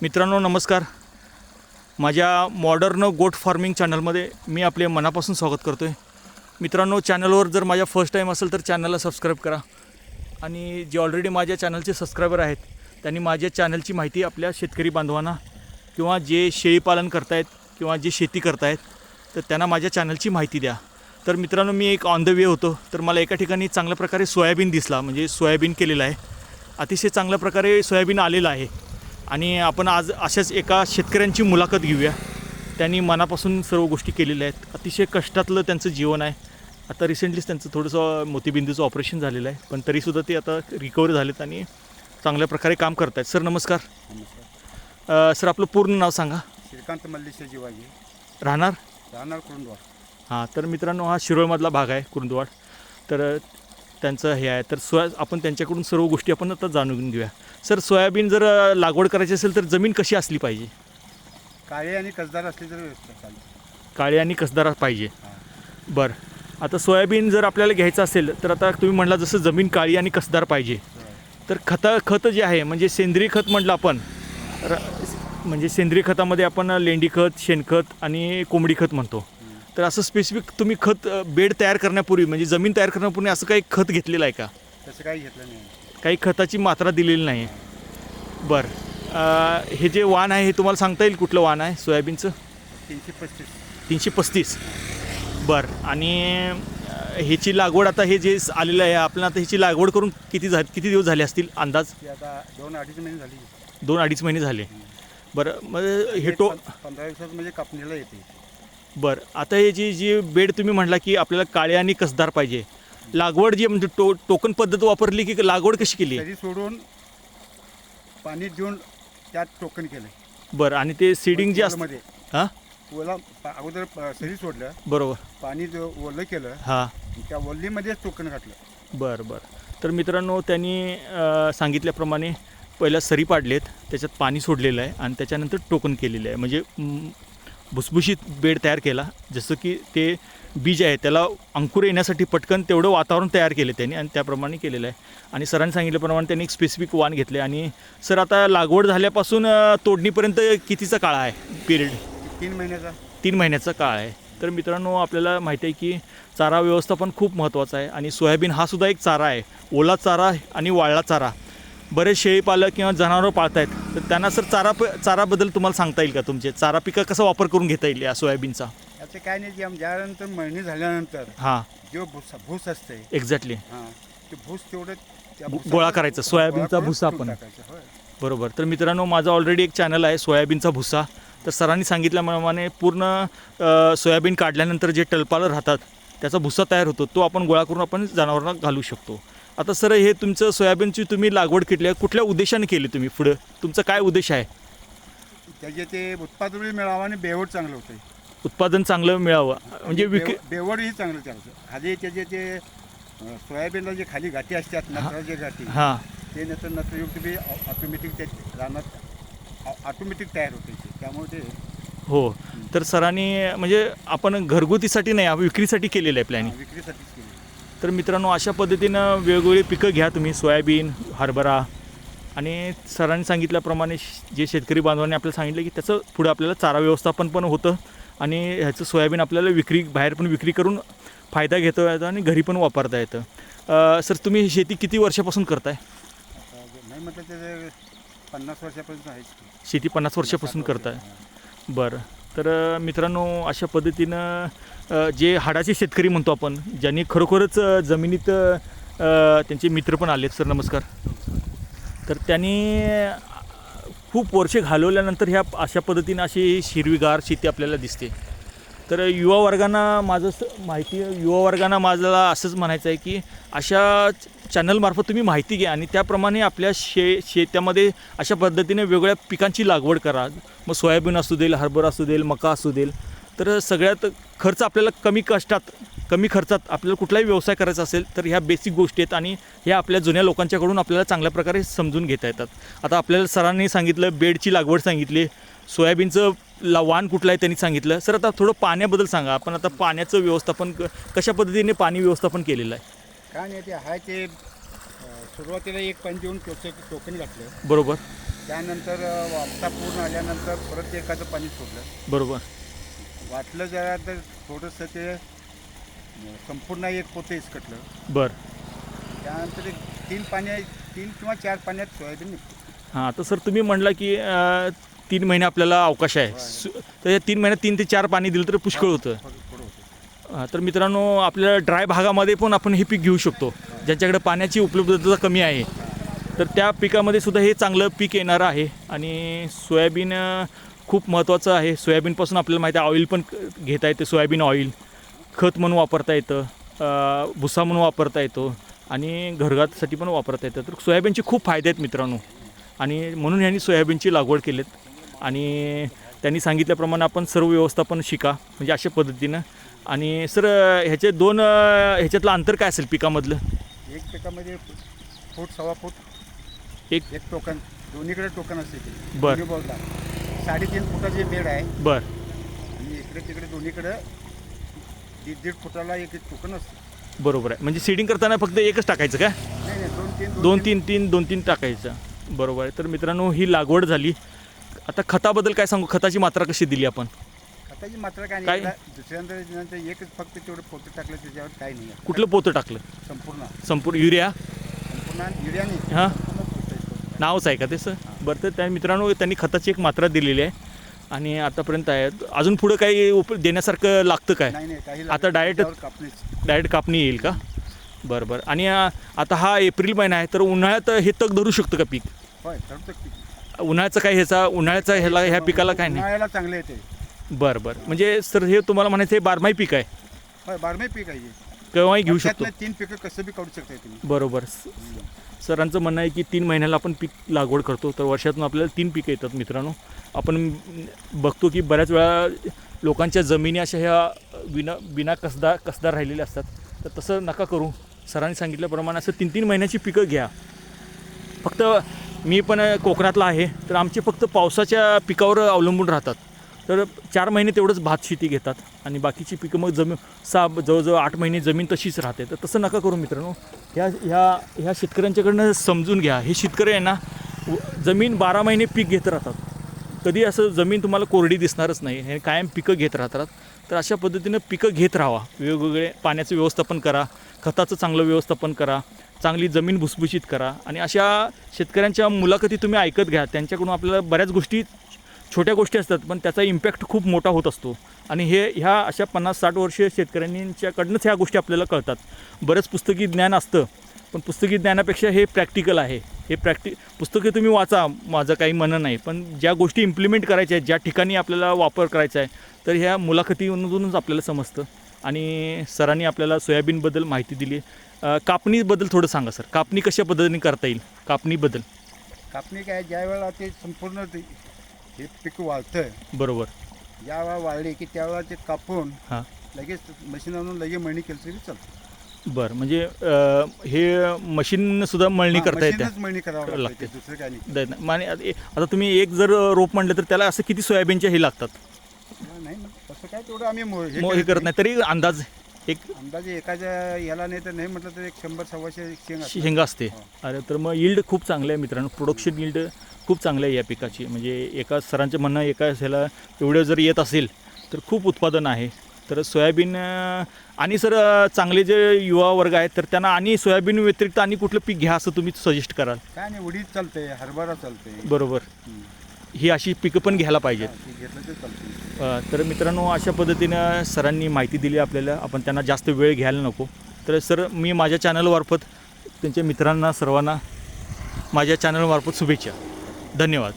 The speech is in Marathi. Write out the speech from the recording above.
मित्रांनो नमस्कार. माझ्या मॉडर्न गोट फार्मिंग चॅनलमध्ये मी आपले मनापासून स्वागत करतो आहे. मित्रांनो, चॅनलवर जर माझ्या फर्स्ट टाईम असेल तर चॅनलला सबस्क्राईब करा आणि जे ऑलरेडी माझ्या चॅनलचे सबस्क्रायबर आहेत त्यांनी माझ्या चॅनलची माहिती आपल्या शेतकरी बांधवांना किंवा जे शेळीपालन करतायत किंवा जे शेती करतायत तर त्यांना माझ्या चॅनलची माहिती द्या. तर मित्रांनो, मी एक ऑन द वे होतो तर मला एका ठिकाणी चांगल्या प्रकारे सोयाबीन दिसला, म्हणजे सोयाबीन केलेलं आहे. अतिशय चांगल्या प्रकारे सोयाबीन आलेलं आहे आणि आपण आज अशाच एका शेतकऱ्यांची मुलाखत घेऊया. त्यांनी मनापासून सर्व गोष्टी केलेल्या आहेत. अतिशय कष्टातलं त्यांचं जीवन आहे. आता रिसेंटलीच त्यांचं थोडंसं मोतीबिंदूचं ऑपरेशन झालेलं आहे, पण तरीसुद्धा ते आता रिकवर झालेत आणि चांगल्या प्रकारे काम करत आहेत. सर नमस्कार. नमस्कार. सर आपलं पूर्ण नाव सांगा. श्रीकांत मल्लेश जीवाजी, राहणार कुरुंदवाड. हां, तर मित्रांनो हा शिरोळमधला भाग आहे कुरुंदवाड. तर त्यांचं हे आहे, तर आपण त्यांच्याकडून सर्व गोष्टी आपण आता जाणून घेऊया. सर, सोयाबीन जर लागवड करायची असेल तर जमीन कशी असली पाहिजे? काळे आणि कसदार असली तर व्यवस्था चालेल. काळी आणि कसदार पाहिजे. बरं, आता सोयाबीन जर आपल्याला घ्यायचं असेल तर आता तुम्ही म्हटला जसं जमीन काळी आणि कसदार पाहिजे, तर खत जे आहे म्हणजे सेंद्रिय खत म्हटलं आपण, म्हणजे सेंद्रिय खतामध्ये आपण लेंडी खत, शेणखत आणि कोंबडी खत म्हणतो. तर असं स्पेसिफिक तुम्ही खत बेड तयार करण्यापूर्वी म्हणजे जमीन तयार करण्यापूर्वी असं काही खत घेतलेलं आहे का? तसं काही घेतलं नाही. काही खताची मात्रा दिलेली नाही. बरं, हे जे वाण आहे हे तुम्हाला सांगता येईल कुठलं वाण आहे सोयाबीनचं? 335. 335. बरं, आणि ह्याची लागवड आता हे जे आलेलं आहे आपण आता ह्याची लागवड करून किती दिवस झाले असतील अंदाज? ती आता 2-2.5 महिने झाली. 2-2.5 महिने झाले. बरं, मग हे 15 दिवसात म्हणजे कापणीला येते. बरं, आता हे जी बेड तुम्ही म्हटला की आपल्याला काळे आणि कसदार पाहिजे, लागवड जी म्हणजे टोकन पद्धत वापरली की लागवड कशी केली? सरी सोडून पाणी देऊन त्यात टोकन केलं. बरं, आणि ते सीडिंग जे असतं हां ओला अगोदर सरी सोडलं, बरोबर, पाणी ओलं केलं, हां, त्या ओल्लीमध्येच टोकन घातलं. बरं. तर मित्रांनो, त्यांनी सांगितल्याप्रमाणे पहिल्या सरी पाडलेत, त्याच्यात पाणी सोडलेलं आहे आणि त्याच्यानंतर टोकन केलेलं आहे. म्हणजे भुसभुशीत बेड तयार केला, जसं की ते बीज आहे त्याला अंकुर येण्यासाठी पटकन तेवढं वातावरण तयार केलं त्यांनी आणि त्याप्रमाणे केलेलं आहे. आणि सरांनी सांगितल्याप्रमाणे त्यांनी एक स्पेसिफिक वाण घेतले. आणि सर, आता लागवड झाल्यापासून तोडणीपर्यंत कितीचा काळ आहे पिरियड? 3 महिन्याचा. 3 महिन्याचा काळ आहे. तर मित्रांनो, आपल्याला माहिती आहे की चारा व्यवस्थापन खूप महत्त्वाचं आहे आणि सोयाबीन हा सुद्धा एक चारा आहे, ओला चारा आणि वाळला चारा. बरेच शेळीपालक किंवा जनावरं पाळतायत, तर त्यांना सर चाराबद्दल तुम्हाला सांगता येईल का? तुमचे चारा पिका कसा वापर करून घेता येईल या सोयाबीनचा? याचं काय नाही, की ज्यानंतर मळणी झाल्यानंतर हां, जो भूस असते, एक्झॅक्टली, हां, ते भूस तेवढं गोळा करायचा, सोयाबीनचा भुसा आपण. बरोबर. तर मित्रांनो, माझा ऑलरेडी एक चॅनल आहे सोयाबीनचा भुसा. तर सरांनी सांगितल्याप्रमाणे पूर्ण सोयाबीन काढल्यानंतर जे टलपालं राहतात त्याचा भुसा तयार होतो, तो आपण गोळा करून आपण जनावरांना घालू शकतो. आता सर, हे तुमचं सोयाबीनची तुम्ही लागवड केली, कुठल्या उद्देशाने केली तुम्ही? पुढं तुमचा काय उद्देश आहे? त्याचे ते उत्पादन मिळावं आणि बेवड चांगलं होतं. उत्पादन चांगलं मिळावं म्हणजे बेवडही चांगलं चालतं. खाली त्याचे ते सोयाबीनला जे खाली गाठी असतात, नत्राचे गाठी, हां, ते नत्रयुक्त बी ऑटोमॅटिक ते रानात ऑटोमॅटिक तयार होते. त्यामुळे ते हो. तर सरांनी म्हणजे आपण घरगुतीसाठी नाही, विक्रीसाठी केलेलं आहे प्लॅनिंग. विक्रीसाठीच केली. तर मित्रांनो, अशा पद्धतीनं वेगवेगळी पिकं घ्या तुम्ही, सोयाबीन, हरभरा. आणि सरांनी सांगितल्याप्रमाणे जे शेतकरी बांधवांनी आपल्याला सांगितलं की त्याचं पुढे आपल्याला चारा व्यवस्थापन पण होतं आणि ह्याचं सोयाबीन आपल्याला बाहेर पण विक्री करून फायदा घेता येतो आणि घरी पण वापरता येतं. सर, तुम्ही ही शेती किती वर्षापासून करताय? नाही म्हटलं ते 50 वर्षापासून आहे. शेती 50 वर्षापासून करताय. बरं. तर मित्रांनो, अशा पद्धतीनं जे हाडाचे शेतकरी म्हणतो आपण, ज्यांनी खरोखरच जमिनीत त्यांचे मित्र पण आलेत. सर नमस्कार. तर त्यांनी खूप वर्षे घालवल्यानंतर ह्या अशा पद्धतीनं अशी हिरवीगार शेती आपल्याला दिसते. तर युवा वर्गांना माझं असंच म्हणायचं आहे की अशा चॅनलमार्फत तुम्ही माहिती घ्या आणि त्याप्रमाणे आपल्या शेतामध्ये अशा पद्धतीने वेगवेगळ्या पिकांची लागवड करा. मग सोयाबीन असू देईल, हरभरा असू देईल, मका असू देईल. तर सगळ्यात खर्च आपल्याला कमी खर्चात आपल्याला कुठलाही व्यवसाय करायचा असेल तर ह्या बेसिक गोष्टी आहेत आणि ह्या आपल्या जुन्या लोकांच्याकडून आपल्याला चांगल्या प्रकारे समजून घेता येतात. आता आपल्याला सरांनी सांगितलं बेडची लागवड सांगितली, सोयाबीनचं वाण कुठलं आहे त्यांनी सांगितलं. सर, आता थोडं पाण्याबद्दल सांगा. आपण आता पाण्याचं व्यवस्थापन कशा पद्धतीने पाणी व्यवस्थापन केलेलं आहे? काय नाही, ते आहे ते सुरुवातीला एक पाणी देऊन टोकन घातलं. बरोबर. त्यानंतर वापसा पूर्ण आल्यानंतर परत एखादं पाणी सोडलं. बरोबर. वाटलं जरा तर थोडंसं ते संपूर्ण एक पोतं इसकटलं. बरं. त्यानंतर एक 3 किंवा 4 पाण्यात सोयाबीन निघतो. हां, तर सर तुम्ही म्हणला की 3 महिने आपल्याला अवकाश आहे. तर या 3 महिन्यात 3 ते 4 पाणी दिलं तर पुष्कळ होतं. थोडं होतं. तर मित्रांनो, आपल्याला ड्राय भागामध्ये पण आपण हे पीक घेऊ शकतो, ज्यांच्याकडे पाण्याची उपलब्धता कमी आहे. तर त्या पिकामध्ये सुद्धा हे चांगलं पीक येणारं आहे. आणि सोयाबीन खूप महत्त्वाचं आहे. सोयाबीनपासून आपल्याला माहिती आहे ऑइल पण घेता येते. सोयाबीन ऑइल खत म्हणून वापरता येतं, भुसा म्हणून वापरता येतो आणि घरगुतीसाठी पण वापरता येतं. तर सोयाबीनचे खूप फायदे आहेत मित्रांनो, आणि म्हणून यांनी सोयाबीनची लागवड केलीत. आणि त्यांनी सांगितल्याप्रमाणे आपण सर्व व्यवस्थापन शिका, म्हणजे अशा पद्धतीनं. आणि सर ह्याच्यातलं अंतर काय असेल पिकामधलं? एक पिकामध्ये फूट 1.25 फूट एक टोकन, दोन्हीकडे टोकन असते ते. बरं. दोन्ही बोलतात 3.5 फुटाचे बेड आहे. बरं. आणि इकडे तिकडे दोन्हीकडे 1.5 फुटाला एक टोकन असते. बरोबर आहे. म्हणजे सीडिंग करताना फक्त एकच टाकायचं का? नाही 2-3 टाकायचं. बरोबर आहे. तर मित्रांनो, ही लागवड झाली. आता खताबद्दल काय सांगू? खताची मात्रा कशी दिली आपण? खताची मात्रा काय काय? नाही. दुसऱ्यांदा एकच फक्त तेवढं पोतं टाकलं, त्याच्यावर काही नाही. कुठलं पोतं टाकलं? संपूर्ण युरिया? संपूर्ण युरियाने हां, नावच आहे का ते सर? बरं. तर त्या मित्रांनो, त्यांनी खताची एक मात्रा दिलेली आहे आणि आतापर्यंत आहे. अजून पुढं काही देण्यासारखं लागतं काय? नाही काही आता डायरेक्ट कापणी येईल का? बरं बरं. आणि आता हा एप्रिल महिना आहे, तर उन्हाळ्यात हे तग धरू शकतं का पीक? होय ठरतं की. उन्हाळ्याचं काय ह्या पिकाला काय नाही? उन्हाळ्याला चांगले येते. बरं बरं. म्हणजे सर हे तुम्हाला म्हणायचं हे बारमाही पीक आहे, होय बारमाही पीक आहे. केव्हाही घेऊ शकतो. 3 पिकं कसं बी काढू शकता तुम्ही. बरोबर. सरांचं म्हणणं आहे की 3 महिन्याला आपण पीक लागवड करतो, तर वर्षातून आपल्याला 3 पिकं येतात मित्रांनो. आपण बघतो की बऱ्याच वेळा लोकांच्या जमिनी अशा ह्या बिना कसदार राहिलेल्या असतात. तर तसं नका करू. सरांनी सांगितल्याप्रमाणे असं 3-3 महिन्याची पिकं घ्या. फक्त मी पण कोकणातला आहे, तर आमचे फक्त पावसाच्या पिकावर अवलंबून राहतात. तर 4 महिने तेवढंच भात शेती घेतात आणि बाकीची पिकं मग जवळजवळ 8 महिने जमीन तशीच राहते. तर तसं नका करू मित्रांनो. ह्या शेतकऱ्यांच्याकडनं समजून घ्या. हे शेतकरी आहे ना, जमीन 12 महिने पीक घेत राहतात. कधी असं जमीन तुम्हाला कोरडी दिसणारच नाही. हे कायम पिकं घेत राहतात. तर अशा पद्धतीनं पिकं घेत राहावा. वेगवेगळे पाण्याचं व्यवस्थापन करा, खताचं चांगलं व्यवस्थापन करा, चांगली जमीन भुसभुशीत करा. आणि अशा शेतकऱ्यांच्या मुलाखती तुम्ही ऐकत घ्या. त्यांच्याकडून आपल्याला बऱ्याच गोष्टी, छोट्या गोष्टी असतात, पण त्याचा इम्पॅक्ट खूप मोठा होत असतो. आणि ह्या अशा 50-60 वर्षीय शेतकऱ्यांच्याकडनंच ह्या गोष्टी आपल्याला कळतात. बरंच पुस्तकी ज्ञान असतं, पण पुस्तकी ज्ञानापेक्षा हे प्रॅक्टिकल आहे. पुस्तके तुम्ही वाचा, माझं काही म्हणणं नाही, पण ज्या गोष्टी इम्प्लिमेंट करायच्या आहेत, ज्या ठिकाणी आपल्याला वापर करायचा आहे, तर ह्या मुलाखतीमधूनच आपल्याला समजतं. आणि सरांनी आपल्याला सोयाबीनबद्दल माहिती दिली. कापणीबद्दल थोडं सांगा सर. कापणी कशा पद्धतीने करता येईल? कापणी काय, ज्या वेळेला ते संपूर्ण हे पीक वाळतं, बरोबर, ज्या वेळा वाळले की त्यावेळेला ते कापून हां, लगेच मशीन आणून लगेच मळणी केली तरी चालतं. बरं. म्हणजे हे मशीनसुद्धा मळणी करता येते? मशीनच मळणी करावं लागते, दुसरं काही नाही. माने आता तुम्ही एक जर रोप म्हणलं तर त्याला असं किती सोयाबीनचे हे लागतात? नाही तसं काय तेवढं आम्ही हे करत नाही, तरी अंदाज अंदाजे एखाद्या याला नाही तर नाही म्हटलं तर 100-125 शेंगा असते. अरे, तर मग यील्ड खूप चांगलं आहे मित्रांनो. प्रोडक्शन यील्ड खूप चांगलं आहे या पिकाची. म्हणजे एका सरांचं म्हणणं, एका ह्याला एवढं जर येत असेल तर खूप उत्पादन आहे. तर सोयाबीन आणि सर चांगले जे युवा वर्ग आहेत, तर त्यांना आणि सोयाबीन व्यतिरिक्त आणि कुठलं पीक घ्या असं तुम्ही सजेस्ट कराल? काय नाही, उडीद चालते, हरभरा चालते. बरोबर. ही अशी पिकं पण घ्यायला पाहिजेत. घेतलं तर चालते. तर मित्रांनो, अशा पद्धतीनं सरांनी माहिती दिली आपल्याला. आपण त्यांना जास्त वेळ घ्यायला नको. तर सर, मी माझ्या चॅनलमार्फत त्यांच्या मित्रांना सर्वांना माझ्या चॅनलमार्फत शुभेच्छा. धन्यवाद.